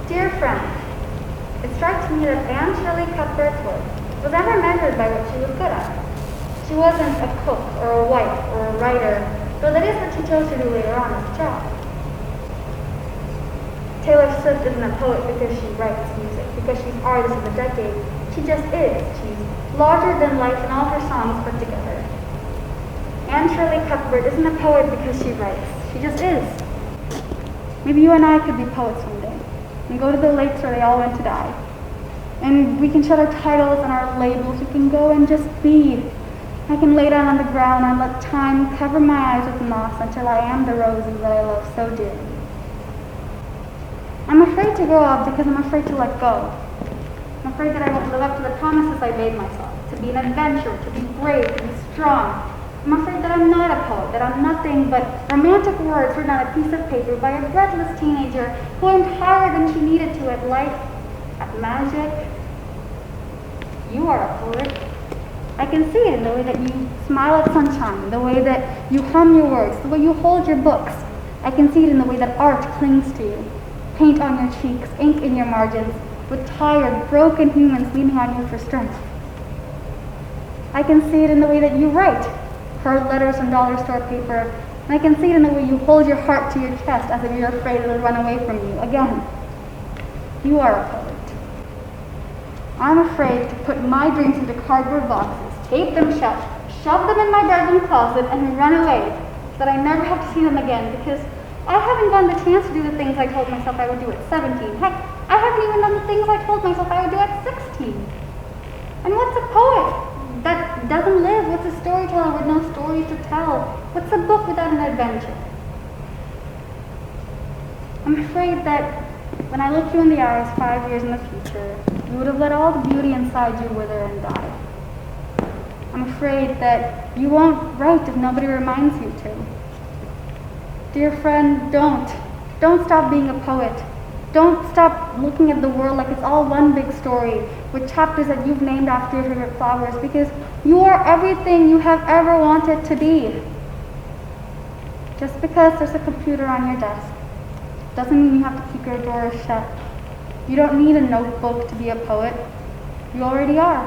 Dear friend, it strikes me that Anne Shirley Cuthbert's work was never measured by what she was good at. She wasn't a cook or a wife or a writer, though that is what she chose to do later on as a child. Taylor Swift isn't a poet because she writes music, because she's artist of the decade. She just is. She's larger than life in all her songs put together. Anne Shirley Cuthbert isn't a poet because she writes. She just is. Maybe you and I could be poets one day and go to the lakes where they all went to die. And we can shed our titles and our labels. We can go and just be. I can lay down on the ground and let time cover my eyes with moss until I am the roses that I love so dearly. I'm afraid to grow up because I'm afraid to let go. I'm afraid that I won't live up to the promises I made myself, to be an adventurer, to be brave, to be strong. I'm afraid that I'm not a poet, that I'm nothing but romantic words written on a piece of paper by a breathless teenager who learned harder than she needed to at life, at magic. You are a poet. I can see it in the way that you smile at sunshine, the way that you hum your words, the way you hold your books. I can see it in the way that art clings to you. Paint on your cheeks, ink in your margins, with tired, broken humans leaning on you for strength. I can see it in the way that you write, hurled letters on dollar store paper, and I can see it in the way you hold your heart to your chest as if you're afraid it'll run away from you again. You are a poet. I'm afraid to put my dreams into cardboard boxes, tape them shut, shove them in my bedroom closet, and run away so that I never have to see them again because I haven't gotten the chance to do the things I told myself I would do at 17. Heck, I haven't even done the things I told myself I would do at 16. And what's a poet that doesn't live? What's a storyteller with no stories to tell? What's a book without an adventure? I'm afraid that when I look you in the eyes 5 years in the future, you would have let all the beauty inside you wither and die. I'm afraid that you won't write if nobody reminds you to. Dear friend, don't stop being a poet. Don't stop looking at the world like it's all one big story with chapters that you've named after your favorite flowers, because you are everything you have ever wanted to be. Just because there's a computer on your desk doesn't mean you have to keep your doors shut. You don't need a notebook to be a poet. You already are.